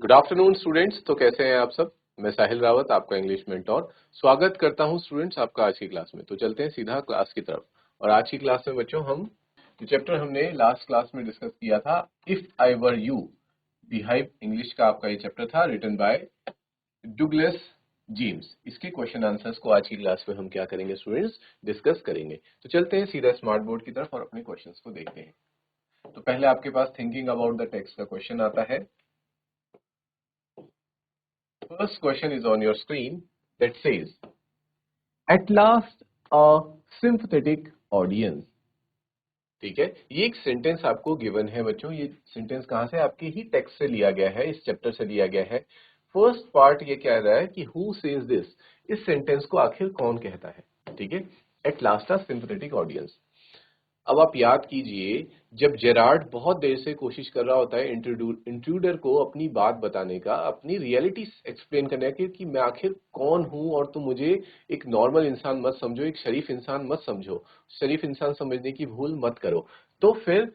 Good afternoon students. तो कैसे हैं आप सब। मैं साहिल रावत, आपका इंग्लिश मेंटोर, स्वागत करता हूं स्टूडेंट्स आपका आज की क्लास में। तो चलते हैं सीधा क्लास की तरफ। और आज की क्लास में बच्चों हम जो चैप्टर हमने लास्ट क्लास में डिस्कस किया था, if I were you, beehive English का आपका ये चैप्टर था, रिटन बाय डुगलस जेम्स। इसके क्वेश्चन आंसर्स को आज की क्लास में हम क्या करेंगे स्टूडेंट्स, डिस्कस करेंगे। तो चलते हैं सीधा स्मार्ट बोर्ड की तरफ और अपने क्वेश्चंस को देखते हैं। तो पहले आपके पास थिंकिंग अबाउट द टेक्स्ट का क्वेश्चन आता है। First question is on your screen that says, At last a sympathetic audience. ठीक है, ये एक सेंटेंस आपको गिवन है बच्चों। ये सेंटेंस कहां से, आपके ही टेक्स्ट से लिया गया है, इस चैप्टर से लिया गया है। फर्स्ट पार्ट ये कह रहा है कि हु सेज दिस, इस सेंटेंस को आखिर कौन कहता है। ठीक है, at last a sympathetic audience. अब आप याद कीजिए, जब जेरार्ड बहुत देर से कोशिश कर रहा होता है इंट्रूडर को अपनी बात बताने का, अपनी रियलिटी एक्सप्लेन करने का कि मैं आखिर कौन हूं और तुम मुझे एक नॉर्मल इंसान मत समझो, एक शरीफ इंसान मत समझो, शरीफ इंसान समझने की भूल मत करो। तो फिर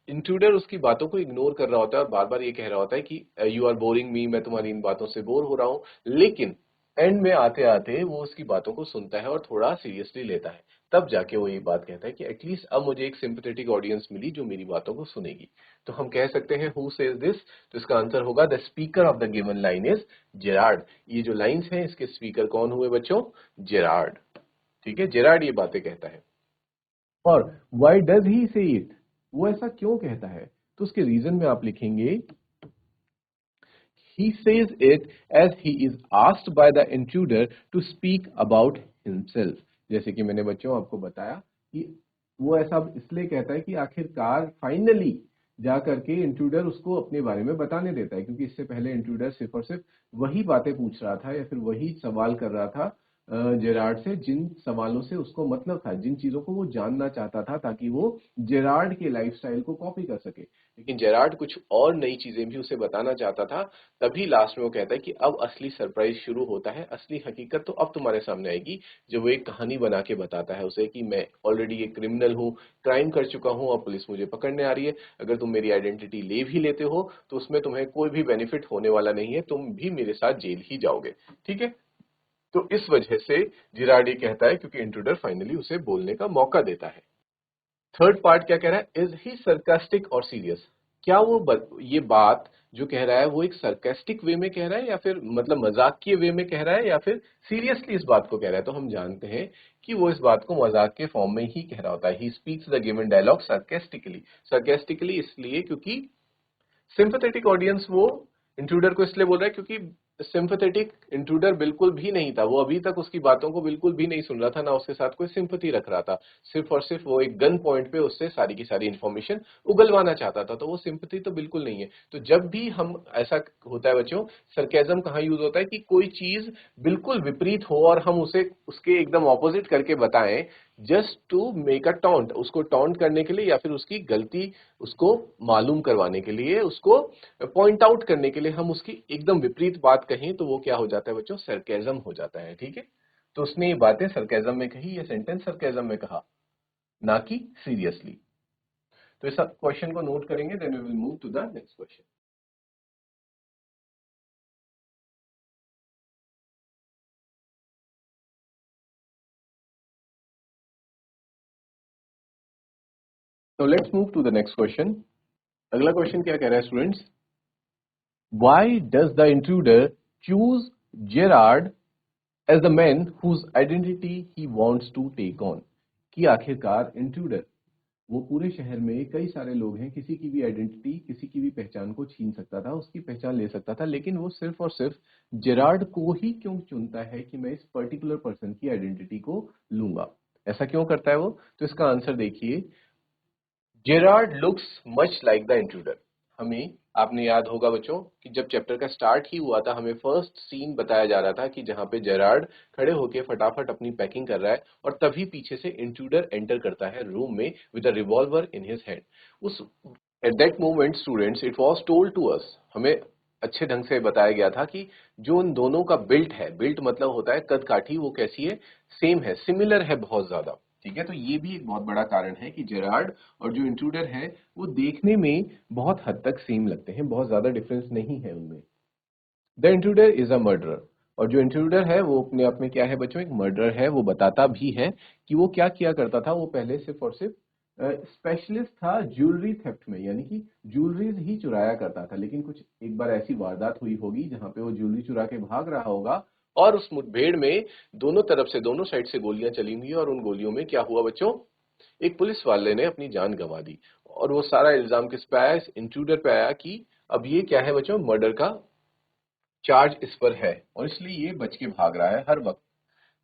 इंट्रूडर उसकी बातों को इग्नोर कर रहा होता है और बार बार ये कह रहा होता है कि यू आर बोरिंग मी, मैं तुम्हारी इन बातों से बोर हो रहा हूं। लेकिन एंड में आते आते वो उसकी बातों को सुनता है और थोड़ा सीरियसली लेता है। तब जाके वो ये बात कहता है कि एटलीस्ट अब मुझे एक सिंपैथेटिक ऑडियंस मिली जो मेरी बातों को सुनेगी। तो हम कह सकते हैं हु सेज दिस, तो इसका आंसर होगा the speaker of the given line is Gerard. ये जो लाइंस हैं इसके स्पीकर कौन हुए बच्चों, जेरार्ड। ठीक है, जेरार्ड ये बातें कहता है। और व्हाई डज ही से इट, वो ऐसा क्यों कहता है, तो उसके रीजन में आप लिखेंगे he says it as he is asked by the intruder to speak about himself। जैसे कि मैंने बच्चों आपको बताया कि वो ऐसा इसलिए कहता है कि आखिरकार फाइनली जा करके इंट्रूडर उसको अपने बारे में बताने देता है, क्योंकि इससे पहले इंट्रूडर सिर्फ और सिर्फ वही बातें पूछ रहा था या फिर वही सवाल कर रहा था जेरार्ड से, जिन सवालों से उसको मतलब था, जिन चीजों को वो जानना चाहता था, ताकि वो जेरार्ड के लाइफस्टाइल को कॉपी कर सके। लेकिन जेरार्ड कुछ और नई चीजें भी उसे बताना चाहता था। तभी लास्ट में वो कहता है कि अब असली सरप्राइज शुरू होता है, असली हकीकत तो अब तुम्हारे सामने आएगी। जब वो एक कहानी बना के बताता है उसे कि मैं ऑलरेडी एक क्रिमिनल हूँ, क्राइम कर चुका हूँ और पुलिस मुझे पकड़ने आ रही है। अगर तुम मेरी आइडेंटिटी ले भी लेते हो तो उसमें तुम्हें कोई भी बेनिफिट होने वाला नहीं है, तुम भी मेरे साथ जेल ही जाओगे। ठीक है, तो इस वजह से जिराडी कहता है, क्योंकि इंट्रूडर फाइनली उसे बोलने का मौका देता है। थर्ड पार्ट क्या कह रहा है, इज ही सरकास्टिक और सीरियस। क्या वो ये बात जो कह रहा है वो एक सरकास्टिक वे में कह रहा है, या फिर मतलब मजाकिये वे में कह रहा है, या फिर सीरियसली इस बात को कह रहा है। तो हम जानते हैं कि वो इस बात को मजाक के फॉर्म में ही कह रहा होता है। He speaks the given dialogue sarcastically. Sarcastically इसलिए क्योंकि सिंपैथेटिक ऑडियंस वो इंट्रूडर को इसलिए बोल रहा है क्योंकि सिंपैथेटिक इंट्रूडर बिल्कुल भी नहीं था। वो अभी तक उसकी बातों को बिल्कुल भी नहीं सुन रहा था, ना उसके साथ कोई सिंपैथी रख रहा था। सिर्फ और सिर्फ वो एक गन पॉइंट पे उससे सारी की सारी इंफॉर्मेशन उगलवाना चाहता था। तो वो सिंपैथी तो बिल्कुल नहीं है। तो जब भी हम ऐसा होता है बच्चों, सरकेज़म कहाँ यूज होता है कि कोई चीज बिल्कुल विपरीत हो और हम उसे उसके एकदम ऑपोजिट करके बताएं, just to make a taunt, उसको टॉन्ट करने के लिए या फिर उसकी गलती उसको मालूम करवाने के लिए, उसको पॉइंट आउट करने के लिए हम उसकी एकदम विपरीत बात कहें, तो वो क्या हो जाता है बच्चों, सरकेज़म हो जाता है। ठीक है, तो उसने ये बातें सरकेज़म में कही, ये सेंटेंस सरकेज़म में कहा, ना कि सीरियसली। तो इस क्वेश्चन को नोट करेंगे, then we will move to the next question. तो let's move to the next question. अगला क्वेश्चन क्या कह रहा है students, why does the intruder choose Gerard as the man whose identity he wants to take on। कि आखिरकार intruder, वो पूरे शहर में कई सारे लोग हैं, किसी की भी आइडेंटिटी, किसी की भी पहचान को छीन सकता था, उसकी पहचान ले सकता था, लेकिन वो सिर्फ और सिर्फ जेरार्ड को ही क्यों चुनता है कि मैं इस पर्टिकुलर पर्सन की आइडेंटिटी को लूंगा। ऐसा क्यों करता है वो, तो इसका आंसर देखिए, Gerard looks much like the intruder. हमें, आपने याद होगा बच्चों कि जब चैप्टर का स्टार्ट ही हुआ था, हमें फर्स्ट सीन बताया जा रहा था कि जहां पे जेरार्ड खड़े होके फटाफट अपनी पैकिंग कर रहा है और तभी पीछे से इंट्रूडर एंटर करता है रूम में with a revolver in his hand. उस at that moment students, it was told to us, हमें अच्छे ढंग से बताया गया था कि जो उन दोनों का बिल्ट है, बिल्ट मतलब होता है कद काठी, वो कैसी है, सेम है, सिमिलर है बहुत ज्यादा। ठीक है, तो ये भी एक बहुत बड़ा कारण है कि जेरार्ड और जो इंट्रूडर है वो देखने में बहुत हद तक सेम लगते हैं, बहुत ज्यादा डिफरेंस नहीं है उनमें। The intruder is a murderer, और जो इंट्रूडर है वो अपने आप में क्या है बच्चों, एक मर्डरर है। वो बताता भी है कि वो क्या किया करता था। वो पहले सिर्फ और सिर्फ स्पेशलिस्ट था ज्वेलरी थेफ्ट में, यानी कि ज्वेलरीज ही चुराया करता था। लेकिन कुछ एक बार ऐसी वारदात हुई होगी जहां पे वो ज्वेलरी चुरा के भाग रहा होगा, और उस मुठभेड़ में दोनों तरफ से, दोनों साइड से गोलियां चली हुई, और उन गोलियों में क्या हुआ बच्चों, एक पुलिस वाले ने अपनी जान गंवा दी। और वो सारा इल्जाम किस पे आया, इस इंट्रूडर पे आया कि अब ये क्या है बच्चों, मर्डर का चार्ज इस पर है, और इसलिए ये बच के भाग रहा है हर वक्त।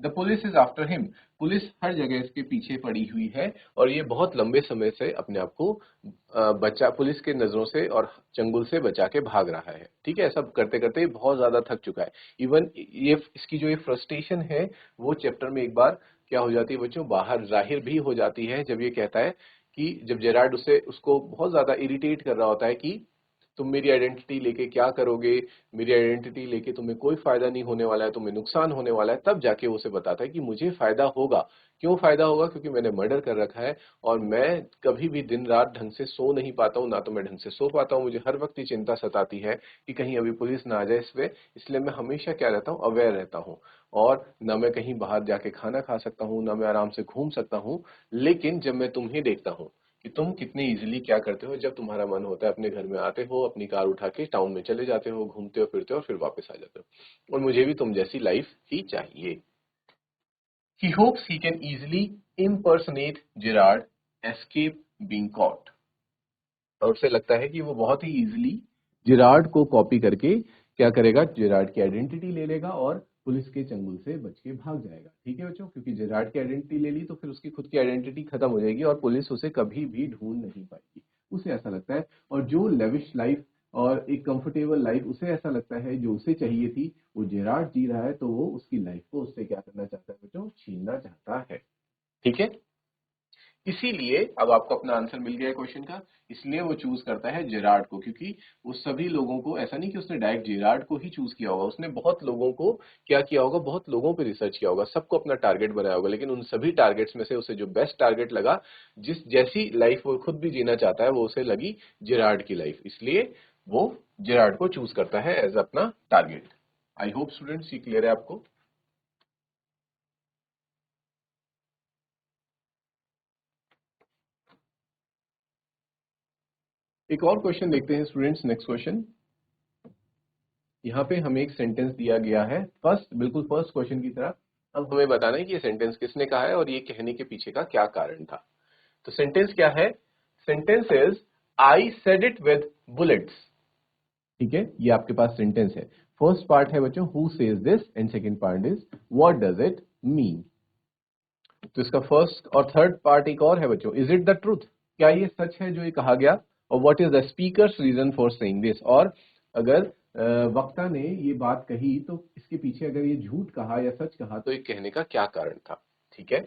The police is after him, police हर जगह इसके पीछे पड़ी हुई है, और ये बहुत लंबे समय से अपने आप को बचा, पुलिस के नजरों से और चंगुल से बचा के भाग रहा है। ठीक है, सब करते करते बहुत ज्यादा थक चुका है। इवन ये इसकी जो ये फ्रस्ट्रेशन है वो चैप्टर में एक बार क्या हो जाती है बच्चों, बाहर जाहिर भी हो जाती है, जब ये कहता है कि जब जेरार्ड उसे उसको बहुत ज्यादा इरिटेट कर रहा होता है कि तुम मेरी आइडेंटिटी लेके क्या करोगे, मेरी आइडेंटिटी लेके तुम्हें कोई फायदा नहीं होने वाला है, तुम्हें नुकसान होने वाला है, तब जाके वो उसे बताता है कि मुझे फायदा होगा। क्यों फायदा होगा, क्योंकि मैंने मर्डर कर रखा है, और मैं कभी भी दिन रात ढंग से सो नहीं पाता हूँ, ना तो मैं ढंग से सो पाता हूँ, मुझे हर वक्त ये चिंता सताती है कि कहीं अभी पुलिस ना आ जाए इस पे। इसलिए मैं हमेशा क्या रहता हूँ, अवेयर रहता हूँ, और ना मैं कहीं बाहर जाके खाना खा सकता हूँ, ना मैं आराम से घूम सकता हूँ। लेकिन जब मैं तुम्हें देखता हूँ कि तुम कितने इजीली क्या करते हो, जब तुम्हारा मन होता है अपने घर में आते हो, अपनी कार उठा के टाउन में चले जाते हो, घूमते हो फिरते हो और फिर वापस आ जाते हो, और मुझे भी तुम जैसी लाइफ ही चाहिए। He hopes he can easily impersonate Gerard, escape being caught, और उसे लगता है कि वो बहुत ही इजीली जेरार्ड को कॉपी करके क्या करेगा, जेरार्ड की आइडेंटिटी ले लेगा और पुलिस के चंगुल से बच के भाग जाएगा। ठीक है बच्चों, क्योंकि जेरार्ड की आइडेंटिटी ले ली तो फिर उसकी खुद की आइडेंटिटी खत्म हो जाएगी और पुलिस उसे कभी भी ढूंढ नहीं पाएगी। उसे ऐसा लगता है, और जो लेविश लाइफ और एक कंफर्टेबल लाइफ उसे ऐसा लगता है जो उसे चाहिए थी, वो जेरार्ड जी रहा है, तो वो उसकी लाइफ को उससे क्या करना चाहता है बच्चों, छीनना चाहता है। ठीक है, इसीलिए अब आपको अपना आंसर मिल गया है क्वेश्चन का। इसलिए वो चूज करता है जेरार्ड को, क्योंकि वो सभी लोगों को, ऐसा नहीं कि उसने डायरेक्ट जेरार्ड को ही चूज किया होगा, उसने बहुत लोगों को क्या किया होगा, बहुत लोगों पे रिसर्च किया होगा, सबको अपना टारगेट बनाया होगा, लेकिन उन सभी टारगेट्स में से उसे जो बेस्ट टारगेट लगा, जिस जैसी लाइफ वो खुद भी जीना चाहता है, वो उसे लगी जेरार्ड की लाइफ, इसलिए वो जेरार्ड को चूज करता है एज अपना टारगेट। आई होप स्टूडेंट्स ये क्लियर है आपको। एक और क्वेश्चन देखते हैं स्टूडेंट्स, नेक्स्ट क्वेश्चन। यहाँ पे हमें एक सेंटेंस दिया गया है, फर्स्ट, बिल्कुल फर्स्ट क्वेश्चन की तरह। अब हमें बताना है कि ये सेंटेंस किसने कहा है और ये कहने के पीछे का क्या कारण था। तो सेंटेंस क्या है, sentence is I said it with bullets. ठीक है, ये आपके पास सेंटेंस है। फर्स्ट पार्ट है बच्चों who says this, and second part is what does it mean. तो इसका फर्स्ट और थर्ड पार्ट एक और है बच्चों, इज इट द ट्रूथ, क्या ये सच है जो ये कहा गया, और what is the speaker's reason for saying this, और अगर वक्ता ने ये बात कही तो इसके पीछे अगर ये झूठ कहा या सच कहा तो ये कहने का क्या कारण था। ठीक है,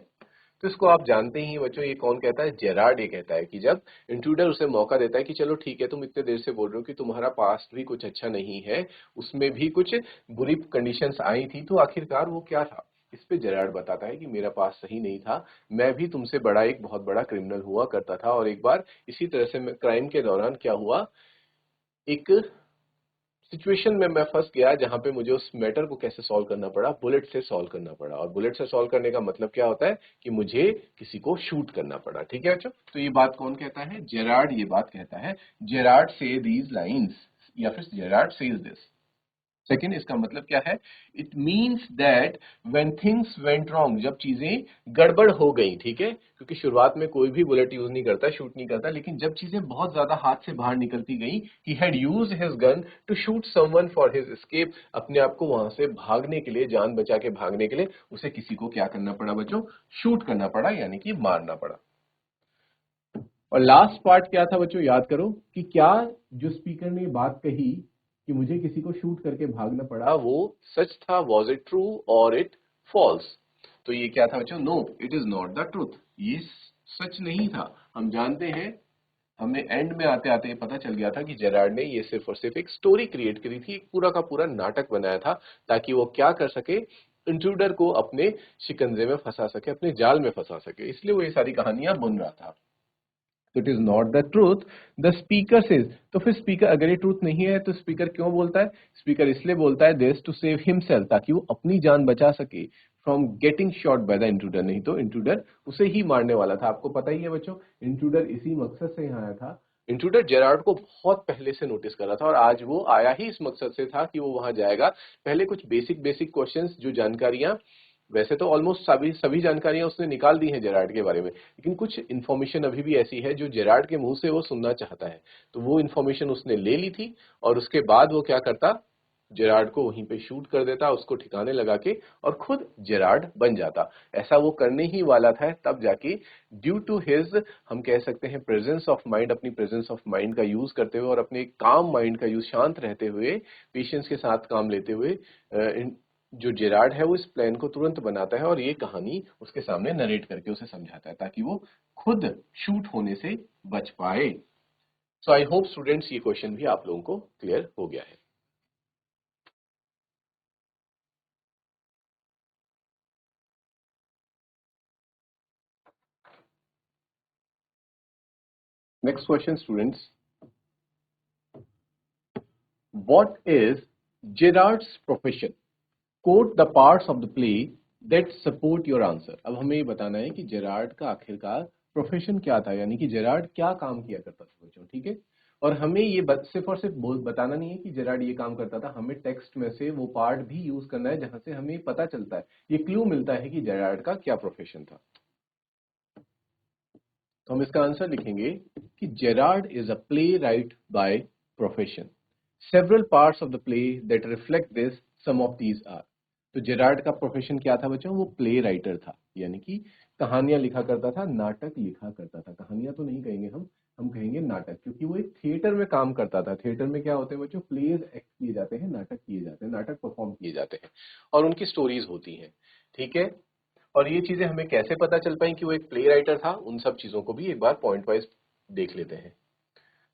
तो इसको आप जानते ही हैं बच्चों, ये कौन कहता है, जेरार्ड ये कहता है कि जब इंट्रूडर उसे मौका देता है कि चलो ठीक है, तुम इतने देर से बोल रहे हो कि तुम्हारा पास्ट भी कुछ अच्छा नहीं है, उसमें भी कुछ बुरी कंडीशंस आई थी, तो आखिरकार वो क्या था। इस पे जेरार्ड बताता है कि मेरा पास सही नहीं था, मैं भी तुमसे बड़ा, एक बहुत बड़ा क्रिमिनल हुआ करता था, और एक बार इसी तरह से क्राइम के दौरान क्या हुआ, एक सिचुएशन में मैं फंस गया जहां पे मुझे उस मैटर को कैसे सॉल्व करना पड़ा, बुलेट से सॉल्व करना पड़ा, और बुलेट से सॉल्व करने का मतलब क्या होता है कि मुझे किसी को शूट करना पड़ा। ठीक है बच्चों, तो ये बात कौन कहता है, जेरार्ड ये बात कहता है। जेरार्ड से दीज लाइंस, या फिर जेरार्ड सेज दिस। सेकेंड, इसका मतलब क्या है, it means that when things went wrong, जब चीजें गड़बड़ हो गई। ठीक है, क्योंकि शुरुआत में कोई भी बुलेट यूज नहीं करता, शूट नहीं करता, लेकिन जब चीजें बहुत ज्यादा हाथ से बाहर निकलती गई, he had used his gun to shoot someone for his escape, अपने आप को वहां से भागने के लिए, जान बचा के भागने के लिए उसे किसी को क्या करना पड़ा बच्चों, शूट करना पड़ा, यानी कि मारना पड़ा। और लास्ट पार्ट क्या था बच्चों, याद करो कि क्या जो स्पीकर ने बात कही कि मुझे किसी को शूट करके भागना पड़ा, वो सच था, वॉज इट ट्रू और इट फॉल्स। तो ये क्या था बच्चों, no it is not the truth, ये सच नहीं था। हम जानते हैं, हमें एंड में आते आते पता चल गया था कि जेरार्ड ने ये सिर्फ और सिर्फ एक स्टोरी क्रिएट करी थी, एक पूरा का पूरा नाटक बनाया था, ताकि वो क्या कर सके, इंट्रूडर को अपने शिकंजे में फंसा सके, अपने जाल में फंसा सके, इसलिए वो ये सारी कहानियां बुन रहा था। It is not the truth, the speaker says. तो फिर स्पीकर, अगर ये ट्रूथ नहीं है तो स्पीकर क्यों बोलता है? स्पीकर इसलिए बोलता है दिस टू सेव हिमसेल्फ, ताकि वो अपनी जान बचा सके from getting shot by the intruder, नहीं तो इंट्रूडर उसे ही मारने वाला था। आपको पता ही है बच्चों, इंट्रूडर इसी मकसद से यहाँ आया था। इंट्रूडर जेरार्ड को बहुत पहले से नोटिस कर रहा था और आज वो आया ही इस मकसद से था कि वो वहां जाएगा। पहले कुछ बेसिक बेसिक क्वेश्चंस, जो जानकारियां, वैसे तो ऑलमोस्ट सभी सभी जानकारियां उसने निकाल दी हैं जेरार्ड के बारे में, लेकिन कुछ इन्फॉर्मेशन अभी भी ऐसी है जो जेरार्ड के मुंह से वो सुनना चाहता है। तो वो इन्फॉर्मेशन उसने ले ली थी और उसके बाद वो क्या करता, जेरार्ड को वहीं पे शूट कर देता, उसको ठिकाने लगा के, और खुद जेरार्ड बन जाता। ऐसा वो करने ही वाला था, तब जाके ड्यू टू हिज, हम कह सकते हैं प्रेजेंस ऑफ माइंड, अपनी प्रेजेंस ऑफ माइंड का यूज करते हुए और अपने काम माइंड का यूज, शांत रहते हुए, पेशेंस के साथ काम लेते हुए, जो जेरार्ड है वो इस प्लान को तुरंत बनाता है और ये कहानी उसके सामने नरेट करके उसे समझाता है, ताकि वो खुद शूट होने से बच पाए। सो आई होप स्टूडेंट्स ये क्वेश्चन भी आप लोगों को क्लियर हो गया है। Next question, students. What is Gerard's profession? Quote the parts of the play that support your answer. अब हमें ये बताना है कि जेरार्ड का आखिरकार प्रोफेशन क्या था, यानी कि जेरार्ड क्या काम किया करता था बच्चों, ठीक है। और हमें ये सिर्फ और सिर्फ बताना नहीं है कि जेरार्ड ये काम करता था, हमें टेक्स्ट में से वो पार्ट भी यूज करना है जहां से हमें पता चलता है, ये क्लू मिलता है कि जेरार्ड का क्या प्रोफेशन था। तो हम इसका आंसर लिखेंगे कि Gerard is a playwright by profession. Several parts of the play that reflect this, some of these are. तो जेरार्ड का प्रोफेशन क्या था बच्चों? वो प्ले राइटर था, यानी कि कहानियां लिखा करता था, नाटक लिखा करता था। कहानियां तो नहीं कहेंगे हम कहेंगे नाटक, क्योंकि वो एक थिएटर में काम करता था। थिएटर में क्या होते हैं बच्चों? प्लेज एक्ट किए जाते हैं, नाटक किए जाते हैं, नाटक परफॉर्म किए जाते हैं और उनकी स्टोरीज होती हैं, ठीक है। और ये चीजें हमें कैसे पता चल पाई कि वो एक प्ले राइटर था, उन सब चीजों को भी एक बार पॉइंट वाइज देख लेते हैं।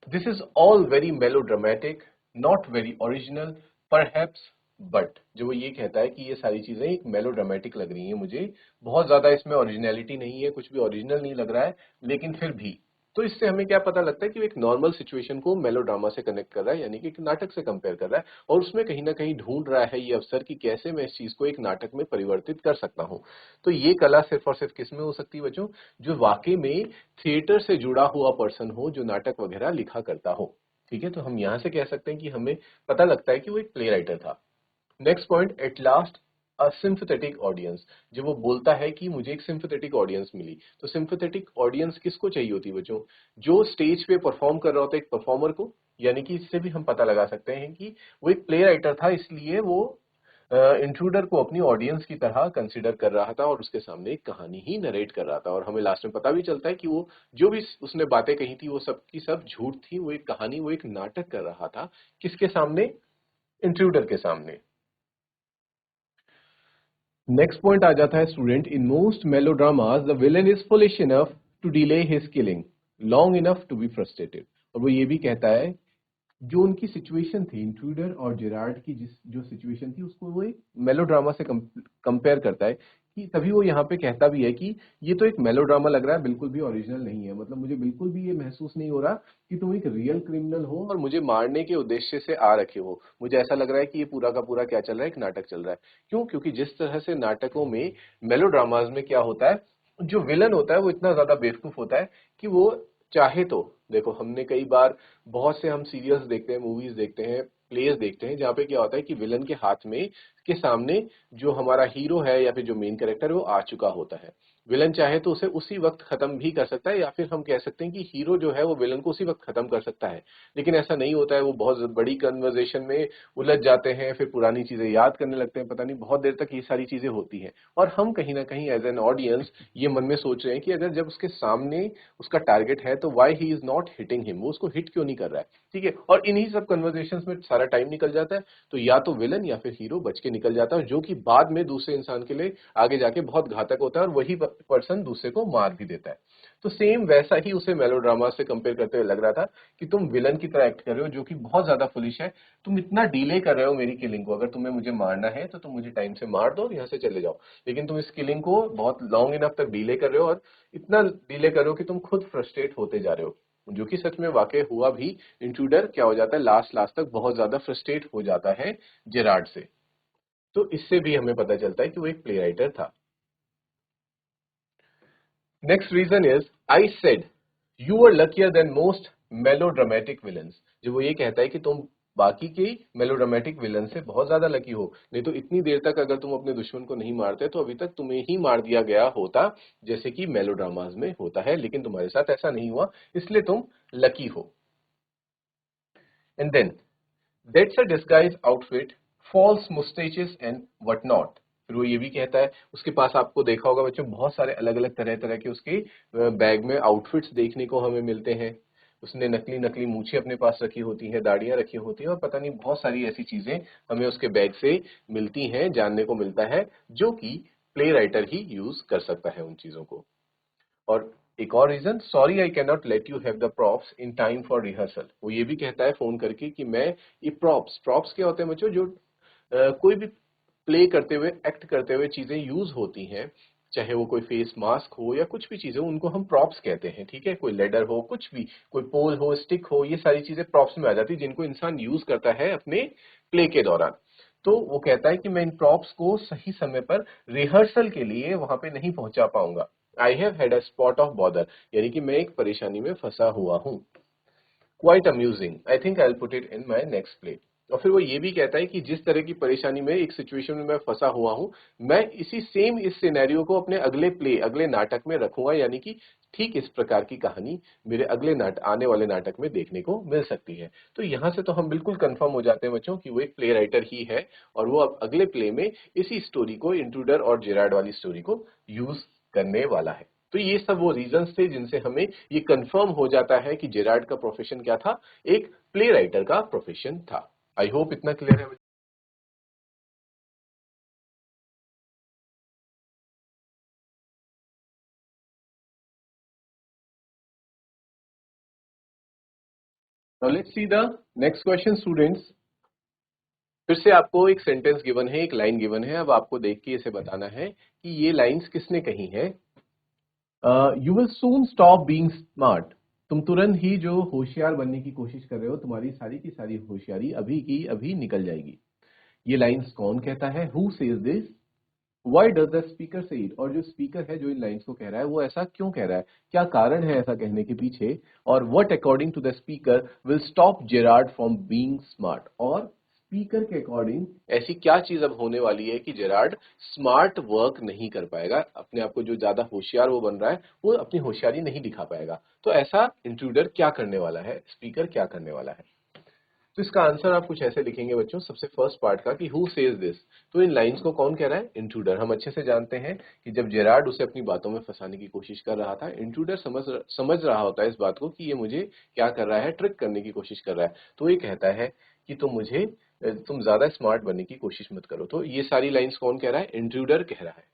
This is all very melodramatic, not very original, perhaps, but. जो वो ये कहता है कि ये सारी चीजें एक मेलोड्रामेटिक लग रही हैं मुझे, बहुत ज्यादा इसमें ओरिजिनलिटी नहीं है, कुछ भी ओरिजिनल नहीं लग रहा है, लेकिन फिर भी। तो इससे हमें क्या पता लगता है कि वो एक नॉर्मल सिचुएशन को मेलोड्रामा से कनेक्ट कर रहा है, यानी कि एक नाटक से कंपेयर कर रहा है, और उसमें कहीं ना कहीं ढूंढ रहा है ये अवसर कि कैसे मैं इस चीज को एक नाटक में परिवर्तित कर सकता हूं। तो ये कला सिर्फ और सिर्फ किस में हो सकती है बच्चों? जो वाकई में थिएटर से जुड़ा हुआ पर्सन हो, जो नाटक वगैरह लिखा करता हो, ठीक है। तो हम यहां से कह सकते हैं कि हमें पता लगता है कि वो एक प्ले राइटर था। Next point, at last a sympathetic audience. जब वो बोलता है कि मुझे एक सिंपैथेटिक ऑडियंस मिली, तो सिंपैथेटिक ऑडियंस किसको चाहिए होती है बच्चों? जो स्टेज पे परफॉर्म कर रहा होता है एक परफॉर्मर को। यानी कि इससे भी हम पता लगा सकते हैं कि वो एक प्ले राइटर था, इसलिए वो इंट्रूडर को अपनी ऑडियंस की तरह कंसिडर कर रहा था और उसके सामने एक कहानी ही नरेट कर रहा था। और हमें लास्ट में पता भी चलता है कि वो जो भी उसने बातें कही थी वो सब की सब झूठ थी, वो एक कहानी, वो एक नाटक कर रहा था। किसके सामने? इंट्रूडर के सामने। नेक्स्ट पॉइंट आ जाता है student, in most melodramas the villain is foolish enough to delay his killing long enough to be frustrated. और वो ये भी कहता है, जो उनकी सिचुएशन थी इंट्रूडर और जेरार्ड की, जिस जो सिचुएशन थी उसको वो एक मेलोड्रामा से कंपेयर करता है, कि तभी वो यहाँ पे कहता भी है कि ये तो एक मेलोड्रामा लग रहा है, बिल्कुल भी ओरिजिनल नहीं है। मतलब मुझे बिल्कुल भी ये महसूस नहीं हो रहा कि तुम एक रियल क्रिमिनल हो और मुझे मारने के उद्देश्य से आ रखे हो। मुझे ऐसा लग रहा है कि ये पूरा का पूरा क्या चल रहा है, एक नाटक चल रहा है। क्यों? क्योंकि जिस तरह से नाटकों में, मेलोड्रामाज में क्या होता है, जो विलन होता है वो इतना ज्यादा बेवकूफ होता है कि वो चाहे तो, देखो हमने कई बार बहुत से हम सीरियल्स देखते हैं, मूवीज देखते हैं, प्लेस देखते हैं, जहाँ पे क्या होता है कि विलन के हाथ में, के सामने जो हमारा हीरो है या फिर जो मेन कैरेक्टर है वो आ चुका होता है। विलन चाहे तो उसे उसी वक्त खत्म भी कर सकता है, या फिर हम कह सकते हैं कि हीरो जो है वो विलन को उसी वक्त खत्म कर सकता है। लेकिन ऐसा नहीं होता है, वो बहुत बड़ी कन्वर्सेशन में उलझ जाते हैं, फिर पुरानी चीजें याद करने लगते हैं, पता नहीं बहुत देर तक ये सारी चीजें होती हैं। और हम कहीं ना कहीं एज एन ऑडियंस ये मन में सोच रहे हैं कि अगर जब उसके सामने उसका टारगेट है तो why he is not hitting him, वो उसको हिट क्यों नहीं कर रहा है, ठीक है। और इन्हीं सब कन्वर्सेशंस में सारा टाइम निकल जाता है। तो या तो विलन या फिर हीरो बच के निकल जाता है, जो कि बाद में दूसरे इंसान के लिए आगे जाके बहुत घातक होता है, और वही पर्सन दूसरे को मार भी देता है। तो सेम वैसा ही उसे मेलोड्रामा से कंपेयर करते हुए लग रहा था कि तुम विलन की तरह एक्ट कर रहे हो, जो कि बहुत ज्यादा फुलिश है। तुम इतना डिले कर रहे हो मेरी किलिंग को, अगर तुम्हें मुझे मारना है तो तुम मुझे टाइम से मार दो और यहाँ से चले जाओ, लेकिन तुम इस किलिंग को बहुत लॉन्ग इनफ तक डिले कर रहे हो, और इतना डिले कर रहे हो कि तुम खुद फ्रस्ट्रेट होते जा रहे हो, जो कि सच में वाकई हुआ भी। इंट्रूडर क्या हो जाता है, लास्ट लास्ट तक बहुत ज्यादा फ्रस्ट्रेट हो जाता है जेरार्ड से। तो इससे भी हमें पता चलता है कि वो एक प्ले राइटर था। Next reason is I said you are luckier than most melodramatic villains. जो वो ये कहता है कि तुम बाकी के मेलोड्रामेटिक विलन से बहुत ज्यादा लकी हो, नहीं तो इतनी देर तक अगर तुम अपने दुश्मन को नहीं मारते तो अभी तक तुम्हें ही मार दिया गया होता, जैसे कि मेलोड्रामाज में होता है, लेकिन तुम्हारे साथ ऐसा नहीं हुआ, इसलिए तुम लकी हो। And then that's a disguise outfit, false moustaches and what not. फिर वो ये भी कहता है, उसके पास आपको देखा होगा बच्चों बहुत सारे अलग अलग तरह तरह के उसके बैग में आउटफिट्स देखने को हमें मिलते हैं। उसने नकली नकली मूछें अपने पास रखी होती हैं, दाढ़ियां रखी होती हैं, और पता नहीं बहुत सारी ऐसी चीजें हमें उसके बैग से मिलती हैं, जानने को मिलता है, जो कि प्ले राइटर ही यूज कर सकता है उन चीजों को। और एक और रीजन, sorry I can not let you have the props in time for rehearsal. वो ये भी कहता है फोन करके कि मैं ये प्रॉप्स प्रॉप्स क्या होते हैं बच्चों, जो कोई भी प्ले करते हुए एक्ट करते हुए चीजें यूज होती हैं, चाहे वो कोई फेस मास्क हो या कुछ भी चीजें, उनको हम प्रॉप्स कहते हैं, ठीक है। कोई लेडर हो, कुछ भी, कोई पोल हो, स्टिक हो, ये सारी चीजें प्रॉप्स में आ जाती है, जिनको इंसान यूज करता है अपने प्ले के दौरान। तो वो कहता है कि मैं इन प्रॉप्स को सही समय पर रिहर्सल के लिए वहां पे नहीं पहुंचा पाऊंगा। I have had a spot of bother, यानी कि मैं एक परेशानी में फंसा हुआ हूं। Quite amusing, I think I will put it in my next play. और फिर वो ये भी कहता है कि जिस तरह की परेशानी में, एक सिचुएशन में मैं फंसा हुआ हूं, मैं इसी सेम इस सिनेरियो को अपने अगले प्ले, अगले नाटक में रखूंगा, यानी कि ठीक इस प्रकार की कहानी मेरे अगले आने वाले नाटक में देखने को मिल सकती है। तो यहां से तो हम बिल्कुल कंफर्म हो जाते हैं बच्चों कि वो एक प्ले राइटर ही है, और वो अब अगले प्ले में इसी स्टोरी को, इंट्रूडर और जेरार्ड वाली स्टोरी को यूज करने वाला है। तो ये सब वो रीजंस थे जिनसे हमें ये कंफर्म हो जाता है कि जेरार्ड का प्रोफेशन क्या था, एक प्ले राइटर का प्रोफेशन था। आई होप इतना क्लियर है। Now let's see the next question students. फिर से आपको एक सेंटेंस गिवन है, एक लाइन गिवन है, अब आपको देख के इसे बताना है कि ये लाइंस किसने कही है। You will soon stop being smart. तुम तुरंत ही जो होशियार बनने की कोशिश कर रहे हो, तुम्हारी सारी की सारी होशियारी अभी की अभी निकल जाएगी। ये लाइंस कौन कहता है, who says this, why does the speaker से इट, और जो स्पीकर है जो इन लाइंस को कह रहा है वो ऐसा क्यों कह रहा है, क्या कारण है ऐसा कहने के पीछे, और what according to the speaker will stop Gerard from being smart, और स्पीकर के अकॉर्डिंग ऐसी क्या चीज अब होने वाली है कि जेरार्ड स्मार्ट वर्क नहीं कर पाएगा, अपने आप को जो ज्यादा होशियार वो बन रहा है वो अपनी होशियारी नहीं दिखा पाएगा। तो ऐसा इंट्रूडर क्या करने वाला है, स्पीकर क्या करने वाला है। तो इसका आंसर आप कुछ ऐसे लिखेंगे बच्चों, सबसे फर्स्ट पार्ट का कि हु सेज दिस। तो इन लाइंस को कौन कह रहा है, इंट्रूडर। हम अच्छे से जानते हैं कि जब जेरार्ड उसे अपनी बातों में फंसाने की कोशिश कर रहा था, इंट्रूडर समझ रहा होता है इस बात को कि ये मुझे क्या कर रहा है, ट्रिक करने की कोशिश कर रहा है। तो ये कहता है कि तुम ज्यादा स्मार्ट बनने की कोशिश मत करो। तो ये सारी लाइंस कौन कह रहा है, इंट्रूडर कह रहा है।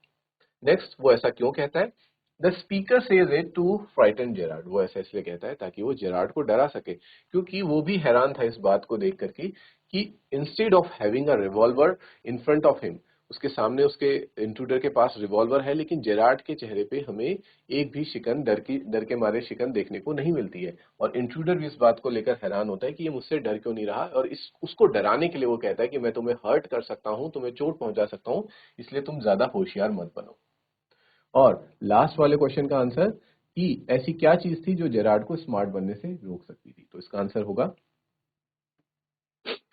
नेक्स्ट, वो ऐसा क्यों कहता है, the speaker says it to frighten Gerard. वो ऐसा इसलिए कहता है ताकि वो जेरार्ड को डरा सके, क्योंकि वो भी हैरान था इस बात को देख करके कि instead of having a revolver in front of him, उसके सामने उसके इंट्रूडर के पास रिवॉल्वर है, लेकिन जेरार्ड के चेहरे पे हमें एक भी शिकन, डर के मारे शिकन देखने को नहीं मिलती है। और इंट्रूडर भी इस बात को लेकर हैरान होता है कि ये मुझसे डर क्यों नहीं रहा, और इस उसको डराने के लिए वो कहता है कि मैं तुम्हें हर्ट कर सकता हूं, तुम्हें चोट पहुंचा सकता हूं, इसलिए तुम ज्यादा होशियार मत बनो। और लास्ट वाले क्वेश्चन का आंसर कि ऐसी क्या चीज थी जो जेरार्ड को स्मार्ट बनने से रोक सकती थी। तो इसका आंसर होगा,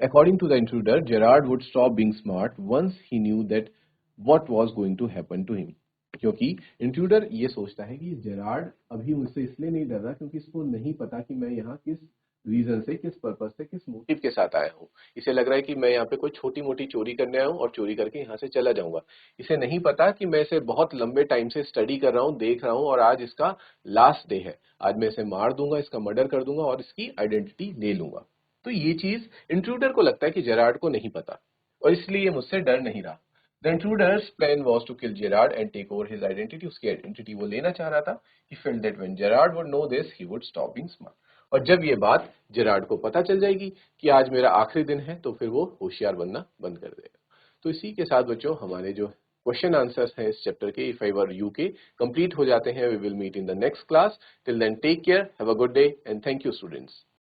according to the intruder Gerard would stop being smart once he knew that what was going to happen to him. क्योंकि इंट्रूडर ये सोचता है कि जेरार्ड अभी मुझसे इसलिए नहीं डर रहा क्योंकि इसको नहीं पता कि मैं यहाँ किस रीजन से, किस पर्पज से, किस मोटिव के साथ आया हूँ। इसे लग रहा है कि मैं यहाँ पे कोई छोटी मोटी चोरी करने आया हूँ और चोरी करके यहाँ से चला जाऊंगा। इसे नहीं पता कि मैं इसे बहुत लंबे टाइम से स्टडी कर रहा हूँ, देख रहा हूँ, और आज इसका लास्ट डे है। आज मैं इसे मार दूंगा, इसका मर्डर कर दूंगा और इसकी आइडेंटिटी ले लूंगा। तो ये चीज इंट्रूडर को लगता है कि जेरार्ड को नहीं पता, और इसलिए ये मुझसे डर नहीं रहा। The intruder's plan was to kill Gerard and take over his identity. उसकी आइडेंटिटी वो लेना चाह रहा था. He felt that when Gerard would know this, he would stop being smart. और जब ये बात जेरार्ड को पता चल जाएगी कि आज मेरा आखिरी दिन है, तो फिर वो होशियार बनना बंद कर देगा. तो इसी के साथ बच्चों हमारे जो क्वेश्चन आंसर्स हैं इस चैप्टर के इफ आई वर यू के कंप्लीट हो जाते हैं. We will meet in the next class. Till then take care, have a good day and thank you students.